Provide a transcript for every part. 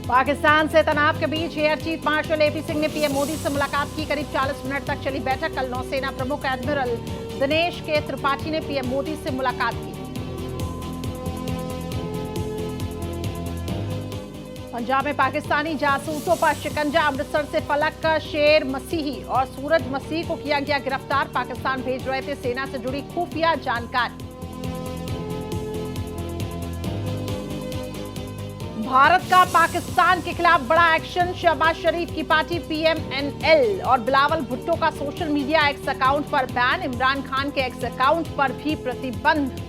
पाकिस्तान से तनाव के बीच air chief marshal AP Singh ने पीएम मोदी से मुलाकात की। करीब 40 मिनट तक चली बैठक। कल नौसेना प्रमुख एडमिरल दिनेश के त्रिपाठी ने पीएम मोदी से मुलाकात की। पंजाब में पाकिस्तानी जासूसों पर शिकंजा। अमृतसर से फलक शेर मसीही और सूरज मसीह को किया गया गिरफ्तार। पाकिस्तान भेज रहे थे सेना से जुड़ी खुफिया जानकारी। भारत का पाकिस्तान के खिलाफ बड़ा एक्शन। शहबाज शरीफ की पार्टी पीएमएनएल और बिलावल भुट्टो का सोशल मीडिया एक्स अकाउंट पर बैन। इमरान खान के एक्स अकाउंट पर भी प्रतिबंध।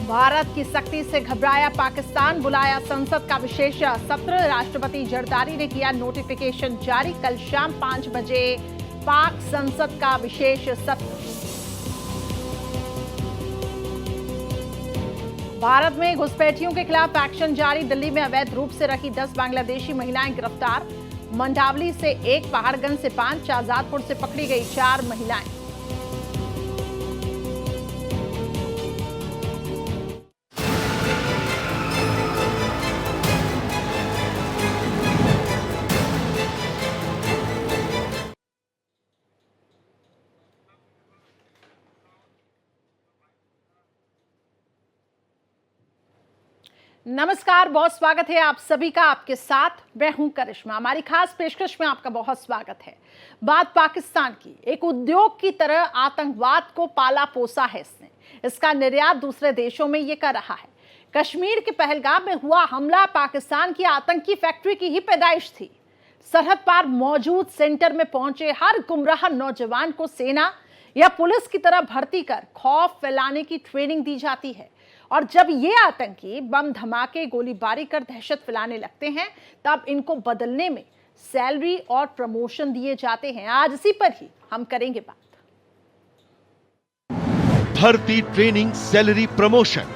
भारत की सख्ती से घबराया पाकिस्तान। बुलाया संसद का विशेष सत्र। राष्ट्रपति जरदारी ने किया नोटिफिकेशन जारी। कल शाम 5 बजे पाक संसद का विशेष सत्र। भारत में घुसपैठियों के खिलाफ एक्शन जारी। दिल्ली में अवैध रूप से रखी 10 बांग्लादेशी महिलाएं गिरफ्तार। मंडावली से 1, पहाड़गंज से 5, शाहजादपुर से पकड़ी गई 4 महिलाएं। नमस्कार, बहुत स्वागत है आप सभी का। आपके साथ मैं हूं करिश्मा। हमारी खास पेशकश में आपका बहुत स्वागत है। बात पाकिस्तान की। एक उद्योग की तरह आतंकवाद को पाला पोसा है इसने। इसका निर्यात दूसरे देशों में ये कर रहा है। कश्मीर के पहलगाम में हुआ हमला पाकिस्तान की आतंकी फैक्ट्री की ही पैदाइश थी। सरहद पार मौजूद सेंटर में पहुंचे हर गुमराह नौजवान को सेना या पुलिस की तरह भर्ती कर खौफ फैलाने की ट्रेनिंग दी जाती है। और जब ये आतंकी बम धमाके गोलीबारी कर दहशत फैलाने लगते हैं तब इनको बदलने में सैलरी और प्रमोशन दिए जाते हैं। आज इसी पर ही हम करेंगे बात। भर्ती, ट्रेनिंग, सैलरी, प्रमोशन।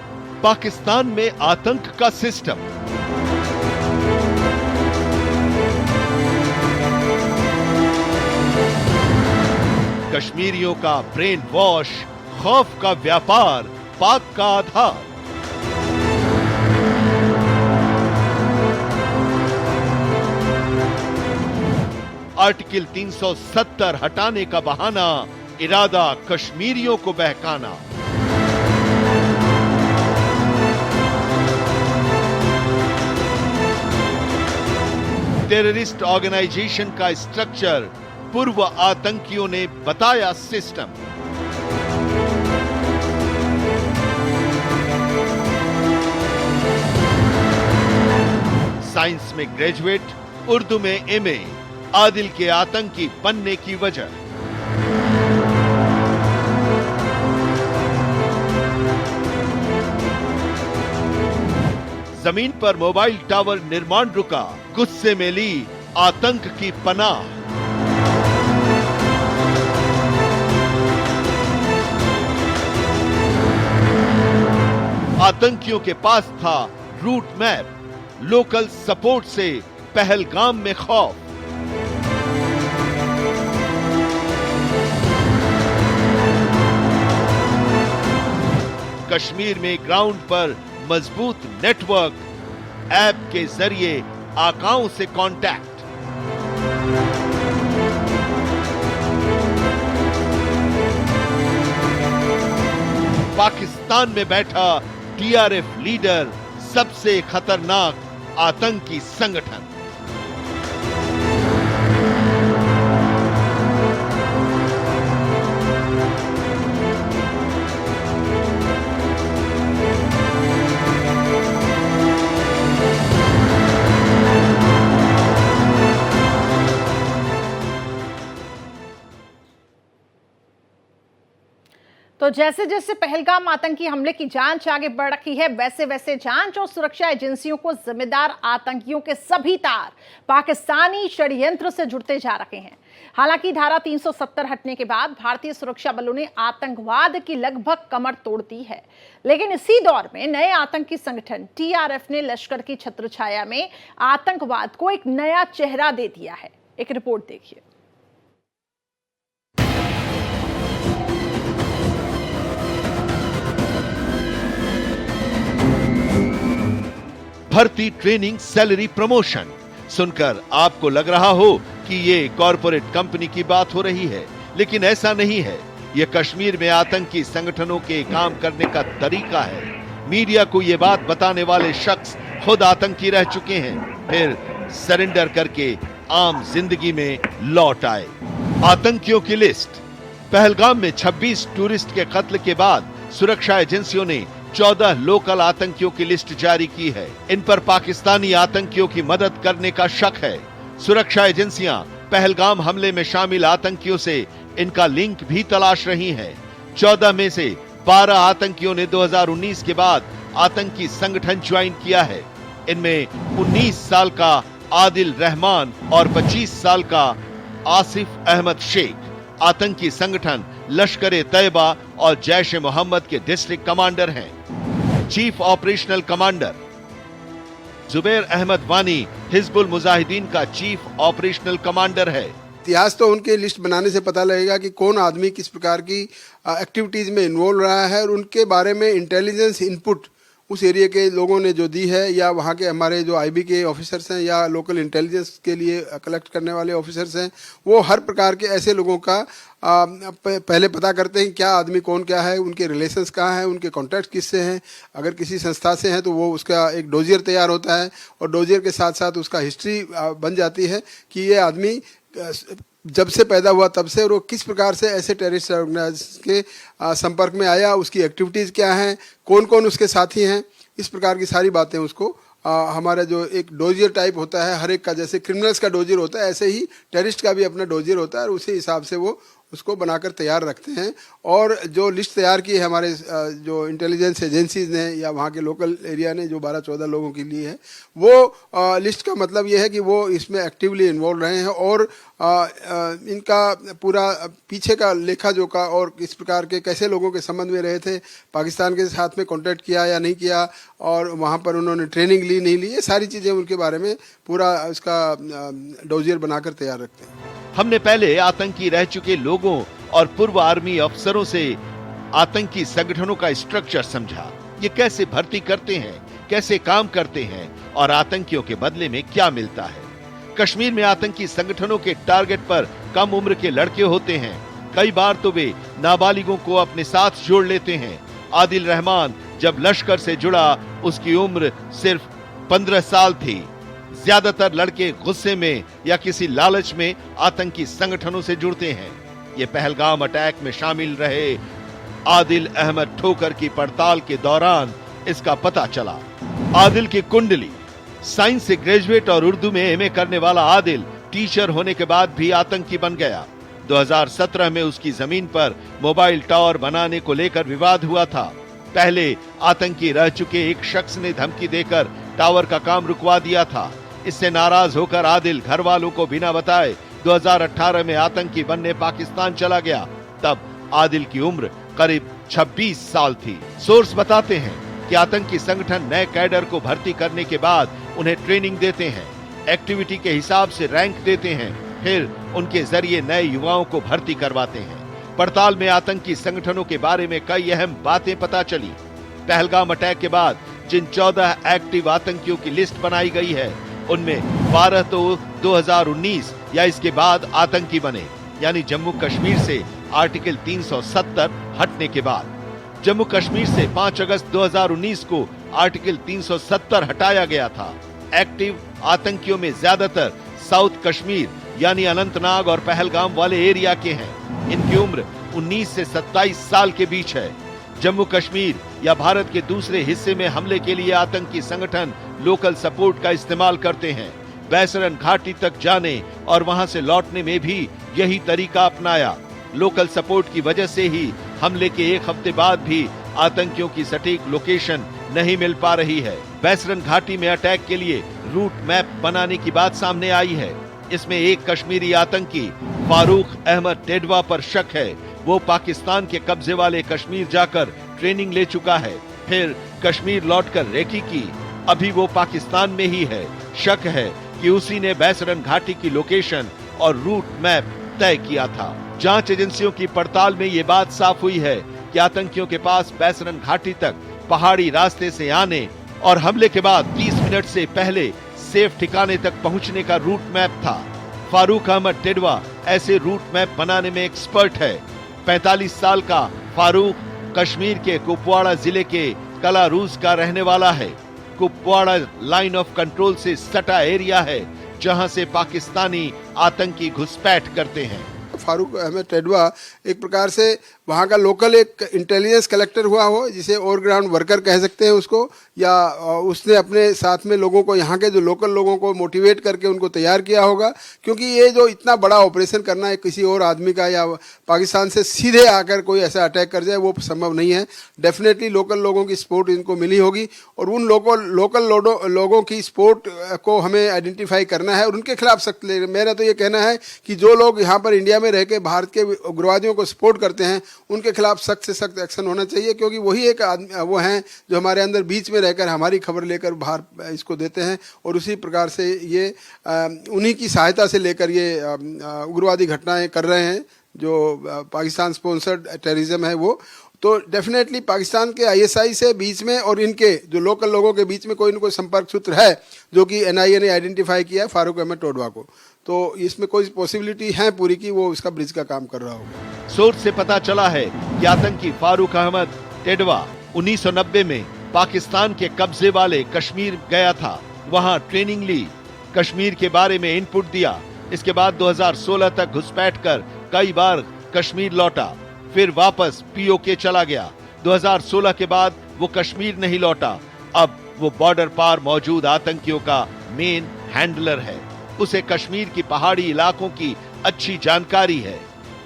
पाकिस्तान में आतंक का सिस्टम। कश्मीरियों का ब्रेन वॉश, खौफ का व्यापार, पाक का आधार। आर्टिकल 370 हटाने का बहाना, इरादा कश्मीरियों को बहकाना। टेररिस्ट ऑर्गेनाइजेशन का स्ट्रक्चर पूर्व आतंकियों ने बताया सिस्टम। साइंस में ग्रेजुएट, उर्दू में एमए। आदिल के आतंकी बनने की वजह। जमीन पर मोबाइल टावर निर्माण रुका। गुस्से में ली आतंक की पनाह। आतंकियों के पास था रूट मैप। लोकल सपोर्ट से पहलगाम में खौफ। कश्मीर में ग्राउंड पर मजबूत नेटवर्क। ऐप के जरिए आकाओं से कांटेक्ट। पाकिस्तान में बैठा टीआरएफ लीडर, सबसे खतरनाक आतंकी संगठन। तो जैसे जैसे पहलगाम आतंकी हमले की जांच आगे बढ़ रही है, वैसे वैसे जांच और सुरक्षा एजेंसियों को जिम्मेदार आतंकियों के सभी तार पाकिस्तानी षड्यंत्र से जुड़ते जा रहे हैं। हालांकि धारा 370 हटने के बाद भारतीय सुरक्षा बलों ने आतंकवाद की लगभग कमर तोड़ दी है। लेकिन इसी दौर में नए आतंकी संगठन टीआरएफ ने लश्कर की छत्रछाया में आतंकवाद को एक नया चेहरा दे दिया है। एक रिपोर्ट देखिए। भर्ती, ट्रेनिंग, सैलरी, प्रमोशन। सुनकर आपको लग रहा हो कि ये कॉरपोरेट कंपनी की बात हो रही है, लेकिन ऐसा नहीं है। यह कश्मीर में आतंकी संगठनों के काम करने का तरीका है। मीडिया को ये बात बताने वाले शख्स खुद आतंकी रह चुके हैं, फिर सरेंडर करके आम जिंदगी में लौट आए। आतंकियों की लिस्ट। पहलगाम में 26 टूरिस्ट के कत्ल के बाद सुरक्षा एजेंसियों ने 14 लोकल आतंकियों की लिस्ट जारी की है। इन पर पाकिस्तानी आतंकियों की मदद करने का शक है। सुरक्षा एजेंसियां पहलगाम हमले में शामिल आतंकियों से इनका लिंक भी तलाश रही हैं। 14 में से 12 आतंकियों ने 2019 के बाद आतंकी संगठन ज्वाइन किया है। इनमें 19 साल का आदिल रहमान और 25 साल का आसिफ अहमद शेख आतंकी संगठन लश्कर-ए-तैयबा और जैश-ए-मोहम्मद के डिस्ट्रिक्ट कमांडर हैं। Chief operational commander Zubair Ahmad Wani Hizbul Mujahideen का चीफ ऑपरेशनल कमांडर है। इतिहास तो उनके लिस्ट बनाने से पता लगेगा कि कौन आदमी किस प्रकार की एक्टिविटीज में इन्वॉल्व रहा है, और उनके बारे में इंटेलिजेंस इनपुट उस एरिया के लोगों ने जो दी है, या वहाँ के हमारे जो आईबी के ऑफिसर्स हैं या लोकल इंटेलिजेंस के लिए कलेक्ट करने वाले ऑफिसर्स हैं, वो हर प्रकार के ऐसे लोगों का पहले पता करते हैं क्या आदमी कौन क्या है, उनके रिलेशंस कहाँ हैं, उनके कॉन्टैक्ट किससे हैं। अगर किसी संस्था से हैं तो वो उसका एक डोजियर तैयार होता है, और डोजियर के साथ साथ उसका हिस्ट्री बन जाती है कि ये आदमी जब से पैदा हुआ तब से, और वो किस प्रकार से ऐसे टेररिस्ट ऑर्गेनाइज के संपर्क में आया, उसकी एक्टिविटीज़ क्या हैं, कौन कौन उसके साथी हैं, इस प्रकार की सारी बातें उसको हमारा जो एक डोजियर टाइप होता है हर एक का, जैसे क्रिमिनल्स का डोजियर होता है ऐसे ही टेररिस्ट का भी अपना डोजियर होता है, और उसी हिसाब से वो उसको बनाकर तैयार रखते हैं। और जो लिस्ट तैयार की है हमारे जो इंटेलिजेंस एजेंसीज ने या वहाँ के लोकल एरिया ने जो 12-14 लोगों के लिए है, वो लिस्ट का मतलब ये है कि वो इसमें एक्टिवली इन्वॉल्व रहे हैं, और इनका पूरा पीछे का लेखा जोखा और इस प्रकार के कैसे लोगों के संबंध में रहे थे, पाकिस्तान के साथ में कॉन्टैक्ट किया या नहीं किया, और वहाँ पर उन्होंने ट्रेनिंग ली नहीं ली, ये सारी चीज़ें उनके बारे में पूरा इसका डोजियर बनाकर तैयार रखते हैं। हमने पहले आतंकी रह चुके लोगों और पूर्व आर्मी अफसरों से आतंकी संगठनों का स्ट्रक्चर समझा। ये कैसे भर्ती करते हैं, कैसे काम करते हैं, और आतंकियों के बदले में क्या मिलता है। कश्मीर में आतंकी संगठनों के टारगेट पर कम उम्र के लड़के होते हैं। कई बार तो वे नाबालिगों को अपने साथ जोड़ लेते हैं। आदिल रहमान जब लश्कर से जुड़ा उसकी उम्र सिर्फ 15 साल थी। ज्यादातर लड़के गुस्से में या किसी लालच में आतंकी संगठनों से जुड़ते हैं। ये पहलगाम अटैक में शामिल रहे आदिल अहमद ठोकर की पड़ताल के दौरान इसका पता चला। आदिल की कुंडली। साइंस से ग्रेजुएट और उर्दू में एमए करने वाला आदिल टीचर होने के बाद भी आतंकी बन गया। 2017 में उसकी जमीन पर मोबाइल टावर बनाने को लेकर विवाद हुआ था। पहले आतंकी रह चुके एक शख्स ने धमकी देकर टावर का काम रुकवा दिया था। इससे नाराज होकर आदिल घर वालों को बिना बताए 2018 में आतंकी बनने पाकिस्तान चला गया। तब आदिल की उम्र करीब 26 साल थी। सोर्स बताते हैं कि आतंकी संगठन नए कैडर को भर्ती करने के बाद उन्हें ट्रेनिंग देते हैं, एक्टिविटी के हिसाब से रैंक देते हैं, फिर उनके जरिए नए युवाओं को भर्ती करवाते हैं। पड़ताल में आतंकी संगठनों के बारे में कई अहम बातें पता चली। पहलगाम अटैक के बाद जिन 14 एक्टिव आतंकियों की लिस्ट बनाई गई है, उनमें 12 तो 2019 या इसके बाद आतंकी बने, यानी जम्मू कश्मीर से आर्टिकल 370 हटने के बाद। जम्मू कश्मीर से 5 अगस्त 2019 को आर्टिकल 370 हटाया गया था। एक्टिव आतंकियों में ज्यादातर साउथ कश्मीर यानी अनंतनाग और पहलगाम वाले एरिया के हैं। इनकी उम्र 19 से 27 साल के बीच है। जम्मू कश्मीर या भारत के दूसरे हिस्से में हमले के लिए आतंकी संगठन लोकल सपोर्ट का इस्तेमाल करते हैं। बैसरन घाटी तक जाने और वहां से लौटने में भी यही तरीका अपनाया। लोकल सपोर्ट की वजह से ही हमले के एक हफ्ते बाद भी आतंकियों की सटीक लोकेशन नहीं मिल पा रही है। बैसरन घाटी में अटैक के लिए रूट मैप बनाने की बात सामने आई है। इसमें एक कश्मीरी आतंकी फारूक अहमद टेडवा पर शक है। वो पाकिस्तान के कब्जे वाले कश्मीर जाकर ट्रेनिंग ले चुका है, फिर कश्मीर लौटकर रेकी की। अभी वो पाकिस्तान में ही है। शक है कि उसी ने बैसरन घाटी की लोकेशन और रूट मैप तय किया था। जांच एजेंसियों की पड़ताल में ये बात साफ हुई है कि आतंकियों के पास बैसरन घाटी तक पहाड़ी रास्ते से आने और हमले के बाद 30 मिनट मिनट से पहले सेफ ठिकाने तक पहुंचने का रूट मैप था। फारूक अहमद टेडवा ऐसे रूट मैप बनाने में एक्सपर्ट है। 45 साल का फारूक कश्मीर के कुपवाड़ा जिले के कलारूज का रहने वाला है। कुपवाड़ा लाइन ऑफ कंट्रोल से सटा एरिया है जहां से पाकिस्तानी आतंकी घुसपैठ करते हैं। फारूक अहमद टेडवा एक प्रकार से वहाँ का लोकल एक इंटेलिजेंस कलेक्टर हुआ हो, जिसे ओवर ग्राउंड वर्कर कह सकते हैं उसको, या उसने अपने साथ में लोगों को, यहाँ के जो लोकल लोगों को मोटिवेट करके उनको तैयार किया होगा। क्योंकि ये जो इतना बड़ा ऑपरेशन करना है किसी और आदमी का या पाकिस्तान से सीधे आकर कोई ऐसा अटैक कर जाए, वो संभव नहीं है। डेफिनेटली लोकल लोगों की सपोर्ट इनको मिली होगी और उन लोकल लोगों की सपोर्ट को हमें आइडेंटिफाई करना है और उनके खिलाफ सख्त मेरा तो ये कहना है कि जो लोग यहाँ पर इंडिया में रह के भारत के उग्रवादियों को सपोर्ट करते हैं उनके खिलाफ सख्त से सख्त एक्शन होना चाहिए। क्योंकि वही एक वो हैं जो हमारे अंदर बीच में रहकर हमारी खबर लेकर बाहर इसको देते हैं और उसी प्रकार से ये उन्हीं की सहायता से लेकर ये उग्रवादी घटनाएं कर रहे हैं जो पाकिस्तान स्पॉन्सर्ड टेररिज्म है वो। तो डेफिनेटली पाकिस्तान के आईएसआई से बीच में और इनके जो लोकल लोगों के बीच में कोई न कोई संपर्क सूत्र है जो कि एनआईए ने आइडेंटिफाई किया है फारूक अहमद टेडवा को। तो इसमें कोई पॉसिबिलिटी है पूरी की वो इसका ब्रिज का काम कर रहा होगा। सोर्स से पता चला है कि आतंकी फारूक अहमद टेडवा 1990 में पाकिस्तान के कब्जे वाले कश्मीर गया था, वहां ट्रेनिंग ली, कश्मीर के बारे में इनपुट दिया। इसके बाद 2016 तक घुसपैठ कर कई बार कश्मीर लौटा, फिर वापस पीओके चला गया। 2016 के बाद वो कश्मीर नहीं लौटा। अब वो बॉर्डर पार मौजूद आतंकियों का मेन हैंडलर है। उसे कश्मीर की पहाड़ी इलाकों की अच्छी जानकारी है।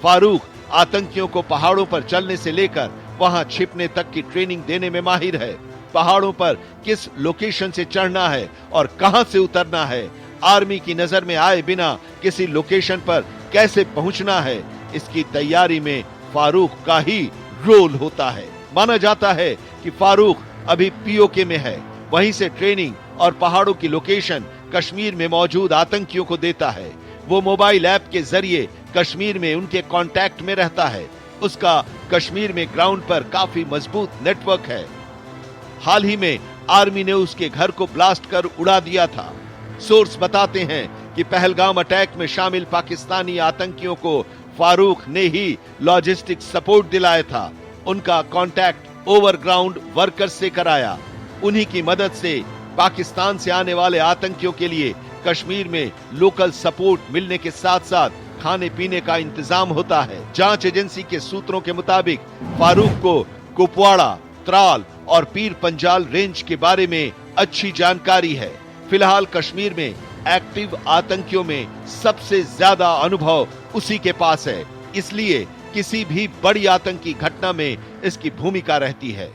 फारूक आतंकियों को पहाड़ों पर चलने से लेकर वहां छिपने तक की ट्रेनिंग देने में माहिर है। पहाड़ों पर किस लोकेशन से चढ़ना है और कहां से उतरना है, आर्मी की नजर में आए बिना किसी लोकेशन पर कैसे पहुंचना है, इसकी तैयारी में फारूक का ही रोल होता है। माना जाता है कि फारूक अभी पीओके में है, वहीं से ट्रेनिंग और पहाड़ों की लोकेशन कश्मीर में मौजूद आतंकियों को देता है। वो मोबाइल ऐप के जरिए कश्मीर में उनके कांटेक्ट में रहता है। उसका कश्मीर में ग्राउंड पर काफी मजबूत नेटवर्क है। हाल ही में आर्मी ने उसके घर को ब्लास्ट कर उड़ा दिया था। सोर्स बताते हैं कि पहलगाम अटैक में शामिल पाकिस्तानी आतंकियों को फारूक ने ही लॉजिस्टिक सपोर्ट दिलाया था। उनका कांटेक्ट ओवरग्राउंड वर्कर्स से कराया। उन्हीं की मदद से पाकिस्तान से आने वाले आतंकियों के लिए कश्मीर में लोकल सपोर्ट मिलने के साथ साथ खाने पीने का इंतजाम होता है। जांच एजेंसी के सूत्रों के मुताबिक फारूक को कुपवाड़ा, त्राल और पीर पंजाल रेंज के बारे में अच्छी जानकारी है। फिलहाल कश्मीर में एक्टिव आतंकियों में सबसे ज्यादा अनुभव उसी के पास है, इसलिए किसी भी बड़ी आतंकी घटना में इसकी भूमिका रहती है।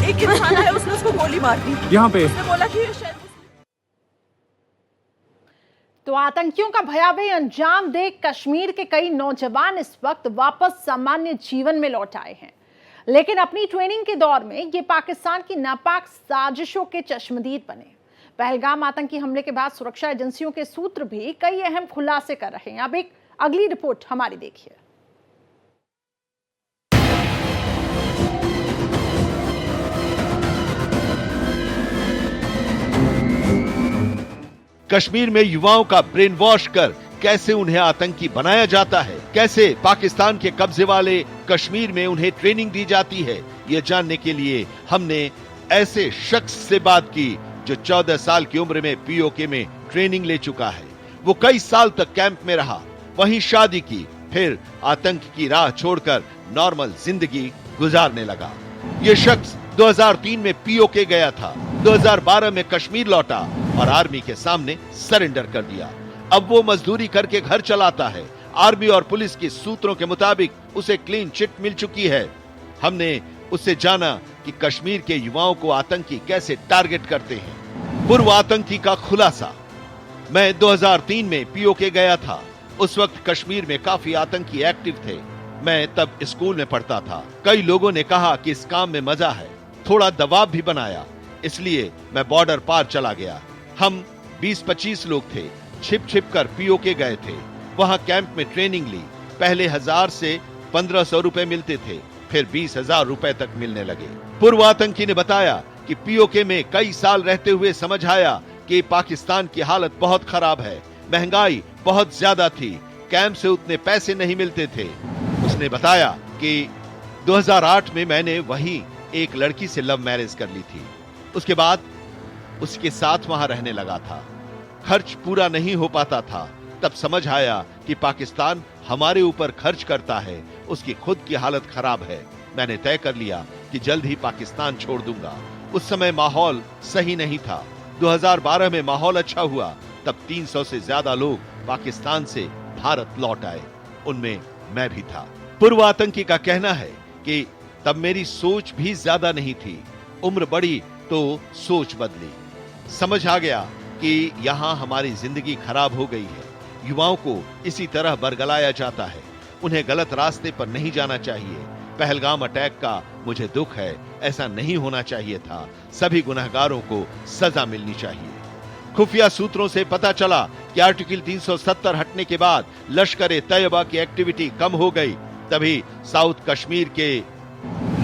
एक इंसान है, उसने उसको गोली मार दी यहाँ पे। उसने बोला कि शायद तो आतंकियों का भयावह अंजाम देख कश्मीर के कई नौजवान इस वक्त वापस सामान्य जीवन में लौट आए हैं, लेकिन अपनी ट्रेनिंग के दौर में ये पाकिस्तान की नापाक साजिशों के चश्मदीद बने। पहलगाम आतंकी हमले के बाद सुरक्षा एजेंसियों के सूत्र भी कई अहम खुलासे कर रहे हैं। अब एक अगली रिपोर्ट हमारी देखिए। कश्मीर में युवाओं का ब्रेन वॉश कर कैसे उन्हें आतंकी बनाया जाता है, कैसे पाकिस्तान के कब्जे वाले कश्मीर में उन्हें ट्रेनिंग दी जाती है, ये जानने के लिए हमने ऐसे शख्स से बात की जो 14 साल की उम्र में पीओके में ट्रेनिंग ले चुका है। वो कई साल तक कैंप में रहा, वहीं शादी की, फिर आतंक की राह छोड़कर नॉर्मल जिंदगी गुजारने लगा। ये शख्स 2003 में पीओके गया था, 2012 में कश्मीर लौटा और आर्मी के सामने सरेंडर कर दिया। अब वो मजदूरी करके घर चलाता है। आर्मी और पुलिस के सूत्रों के मुताबिक उसे क्लीन चिट मिल चुकी है। हमने उससे जाना कि कश्मीर के युवाओं को आतंकी कैसे टारगेट करते हैं। पूर्व आतंकी का खुलासा। मैं 2003 में पीओके गया था। उस वक्त कश्मीर में काफी आतंकी एक्टिव थे। मैं तब स्कूल में पढ़ता था। कई लोगों ने कहा कि इस काम में मजा है, थोड़ा दबाव भी बनाया, इसलिए मैं बॉर्डर पार चला गया। हम 20-25 लोग थे, छिप छिप कर पीओके गए थे। वहां कैंप में ट्रेनिंग ली। पहले 1000 से 1500 रुपए मिलते थे, फिर 20,000 रुपए तक मिलने लगे। पूर्व आतंकी ने बताया कि पीओके में कई साल रहते हुए समझ आया कि पाकिस्तान की हालत बहुत खराब है, महंगाई बहुत ज्यादा थी, कैंप से उतने पैसे नहीं मिलते थे। उसने बताया कि 2008 में मैंने वही एक लड़की से लव मैरिज कर ली थी। उसके बाद उसके साथ वहां रहने लगा था। खर्च पूरा नहीं हो पाता था। तब समझ आया कि पाकिस्तान हमारे ऊपर खर्च करता है, उसकी खुद की हालत खराब है। मैंने तय कर लिया कि जल्द ही पाकिस्तान छोड़ दूंगा। उस समय माहौल सही नहीं था। 2012 में माहौल अच्छा हुआ। तब 300 से ज्यादा लोग पाकिस्तान से भारत लौट आए, उनमें मैं भी था। पूर्व आतंकी का कहना है कि तब मेरी सोच भी ज्यादा नहीं थी। उम्र बढ़ी तो सोच बदली। समझ आ गया कि यहां हमारी जिंदगी खराब हो गई है। युवाओं को इसी तरह बरगलाया जाता है। उन्हें गलत रास्ते पर नहीं जाना चाहिए। पहलगाम अटैक का मुझे दुख है, ऐसा नहीं होना चाहिए था। सभी गुनहगारों को सजा मिलनी चाहिए। खुफिया सूत्रों से पता चला कि आर्टिकल 370 हटने के बाद लश्कर-ए-तैयबा की एक्टिविटी कम हो गई। तभी साउथ कश्मीर के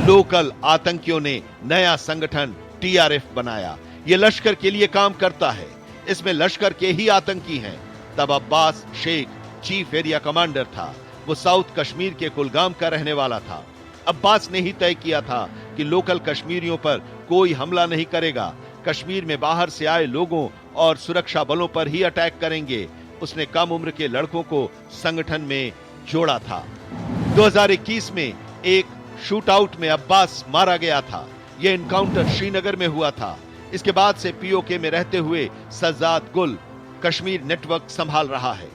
लोकल आतंकियों ने नया संगठन टीआरएफ बनाया। ये लश्कर के लिए काम करता है। इसमें लश्कर के ही आतंकी हैं। तब Abbas Sheikh chief area commander था। वो साउथ कश्मीर के कुलगाम का रहने वाला था। अब्बास ने ही तय किया था कि लोकल कश्मीरियों पर कोई हमला नहीं करेगा। कश्मीर में बाहर से आए लोगों और सुरक्षा बलों पर ही अटैक करेंगे। उसने कम उम्र के लड़कों को संगठन में जोड़ा था। 2021 में एक शूटआउट में अब्बास मारा गया था। यह एनकाउंटर श्रीनगर में हुआ था। इसके बाद से पीओके में रहते हुए सज्जाद गुल कश्मीर नेटवर्क संभाल रहा है।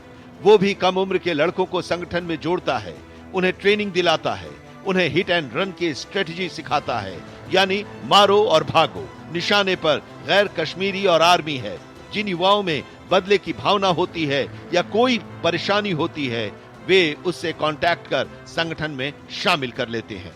वो भी कम उम्र के लड़कों को संगठन में जोड़ता है, उन्हें ट्रेनिंग दिलाता है, उन्हें हिट एंड रन की स्ट्रेटजी सिखाता है, यानी मारो और भागो। निशाने पर गैर कश्मीरी और आर्मी है। जिन युवाओं में बदले की भावना होती है या कोई परेशानी होती है, वे उससे कांटेक्ट कर संगठन में शामिल कर लेते हैं।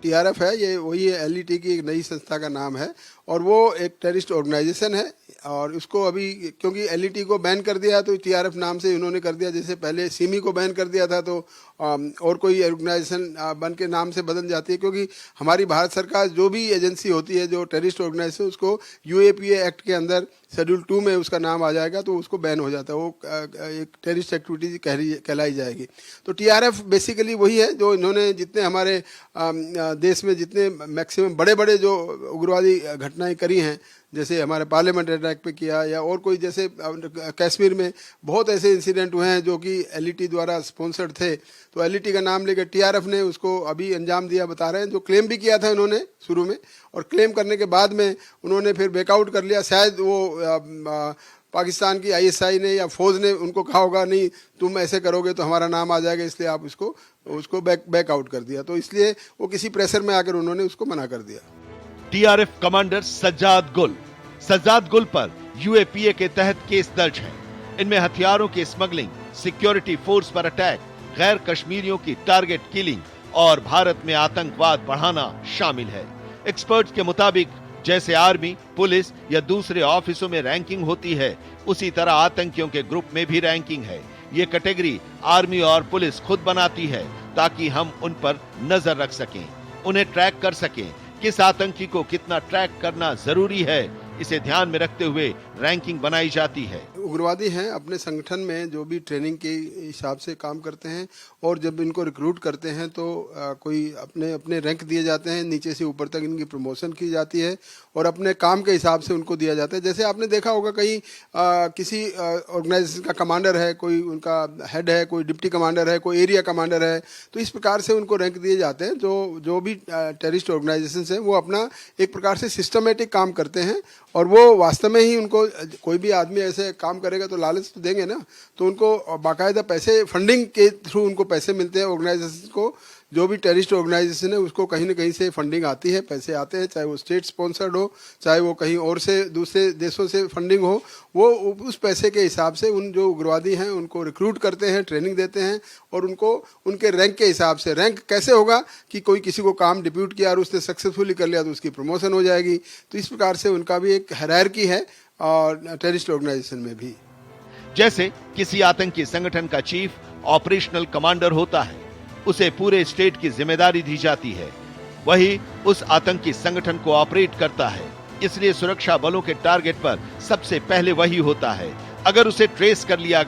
टीआरएफ है, ये वही है, एलईटी की एक नई संस्था का नाम है और वो एक टेररिस्ट ऑर्गेनाइजेशन है। और उसको अभी क्योंकि एलईटी को बैन कर दिया तो टीआरएफ नाम से उन्होंने कर दिया। जैसे पहले सिमी को बैन कर दिया था तो और कोई ऑर्गेनाइजेशन बन के नाम से बदल जाती है। क्योंकि हमारी भारत सरकार जो भी एजेंसी होती है जो टेररिस्ट ऑर्गेनाइजेशन, उसको यूएपीए एक्ट के अंदर शेड्यूल 2 में उसका नाम आ जाएगा तो उसको बैन हो जाता है। वो एक टेररिस्ट एक्टिविटी कहलाई जाएगी। तो टीआरएफ बेसिकली वही है जो इन्होंने जितने हमारे देश में जितने मैक्सिमम बड़े बड़े जो उग्रवादी घटनाएं करी हैं, जैसे हमारे पार्लियामेंट अटैक पे किया या और कोई, जैसे कश्मीर में बहुत ऐसे इंसिडेंट हुए हैं जो कि एलईटी द्वारा स्पॉन्सर्ड थे। तो एलईटी का नाम लेकर टीआरएफ ने उसको अभी अंजाम दिया, बता रहे हैं। जो क्लेम भी किया था उन्होंने शुरू में, और क्लेम करने के बाद में उन्होंने फिर बैकआउट कर लिया। शायद वो पाकिस्तान की आईएसआई ने या फौज ने उनको कहा होगा नहीं तुम ऐसे करोगे तो हमारा नाम आ जाएगा, इसलिए आप उसको बैकआउट कर दिया। तो इसलिए वो किसी प्रेशर में आकर उन्होंने उसको मना कर दिया। टीआरएफ कमांडर सज्जाद गुल पर यूएपीए के तहत केस दर्ज है। इनमें हथियारों की स्मगलिंग, सिक्योरिटी फोर्स पर अटैक, गैर कश्मीरियों की टारगेट किलिंग और भारत में आतंकवाद बढ़ाना शामिल है। एक्सपर्ट्स के मुताबिक जैसे आर्मी, पुलिस या दूसरे ऑफिसों में रैंकिंग होती है, उसी तरह आतंकियों के ग्रुप में भी रैंकिंग है। ये कैटेगरी आर्मी और पुलिस खुद बनाती है ताकि हम उन पर नजर रख सकें, उन्हें ट्रैक कर सकें। किस आतंकी को कितना ट्रैक करना जरूरी है, इसे ध्यान में रखते हुए रैंकिंग बनाई जाती है। उग्रवादी हैं अपने संगठन में जो भी ट्रेनिंग के हिसाब से काम करते हैं, और जब इनको रिक्रूट करते हैं तो कोई अपने अपने रैंक दिए जाते हैं, नीचे से ऊपर तक इनकी प्रमोशन की जाती है और अपने काम के हिसाब से उनको दिया जाता है। जैसे आपने देखा होगा कहीं किसी ऑर्गेनाइजेशन का कमांडर है, कोई उनका हेड है, कोई डिप्टी कमांडर है, कोई एरिया कमांडर है, तो इस प्रकार से उनको रैंक दिए जाते हैं। जो भी टेररिस्ट ऑर्गेनाइजेशन है वो अपना एक प्रकार से सिस्टमेटिक काम करते हैं, और वो वास्तव में ही उनको कोई भी आदमी ऐसे काम करेगा तो लालच तो देंगे ना, तो उनको बाकायदा पैसे फंडिंग के थ्रू उनको पैसे मिलते हैं। ऑर्गेनाइजेशन को, जो भी टेररिस्ट ऑर्गेनाइजेशन है उसको कहीं ना कहीं से फंडिंग आती है, पैसे आते हैं, चाहे वो स्टेट स्पॉन्सर्ड हो, चाहे वो कहीं और से दूसरे देशों से फंडिंग हो। वो उस पैसे के हिसाब से उन जो उग्रवादी हैं उनको रिक्रूट करते हैं, ट्रेनिंग देते हैं, और उनको उनके रैंक के हिसाब से, रैंक कैसे होगा कि कोई किसी को काम डिप्यूट किया और उसने सक्सेसफुली कर लिया तो उसकी प्रमोशन हो जाएगी। तो इस प्रकार से उनका भी एक हायरार्की है और टेररिस्ट ऑर्गेनाइजेशन में भी। जैसे किसी आतंकी संगठन का चीफ ऑपरेशनल कमांडर होता है, उसे पूरे स्टेट की जिम्मेदारी दी जाती है। वही उस आतंकी संगठन को ऑपरेट करता है, इसलिए सुरक्षा बलों के टारगेट पर सबसे पहले वही होता है। अगर उसे ट्रेस कर लिया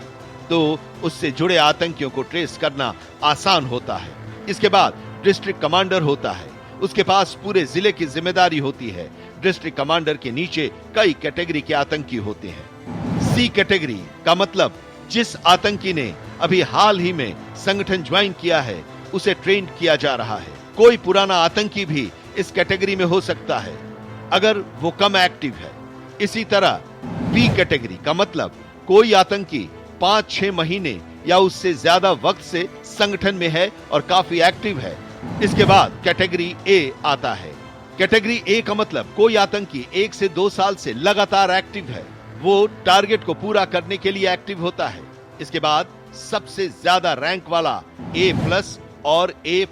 तो उससे जुड़े आतंकियों को ट्रेस करना आसान होता है। इसके बाद डिस्ट्रिक्ट कमांडर होता है, उसके पास पूरे जिले की जिम्मेदारी होती है। डिस्ट्रिक्ट कमांडर के नीचे कई कैटेगरी के आतंकी होते हैं। सी कैटेगरी का मतलब जिस आतंकी ने अभी हाल ही में संगठन ज्वाइन किया है उसे ट्रेन किया जा रहा है। कोई पुराना आतंकी भी इस कैटेगरी में हो सकता है अगर वो कम एक्टिव है। इसी तरह बी कैटेगरी का मतलब कोई आतंकी 5-6 महीने या उससे ज्यादा वक्त से संगठन में है और काफी एक्टिव है। इसके बाद कैटेगरी ए आता है। कैटेगरी ए का मतलब कोई आतंकी 1 से 2 साल से लगातार एक्टिव है, वो टारगेट को पूरा करने के लिए एक्टिव होता है। इसके बाद सबसे ज्यादा रैंक वाला A+ और A++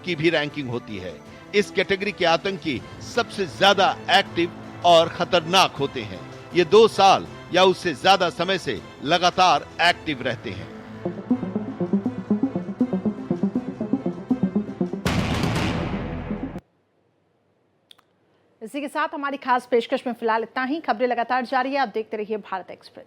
की भी रैंकिंग होती है। इस कैटेगरी के आतंकी सबसे ज्यादा एक्टिव और खतरनाक होते हैं। ये 2 साल या उससे ज्यादा समय से लगातार एक्टिव रहते हैं। इसी के साथ हमारी खास पेशकश में फिलहाल इतना ही। खबरें लगातार जारी है, आप देखते रहिए भारत एक्सप्रेस।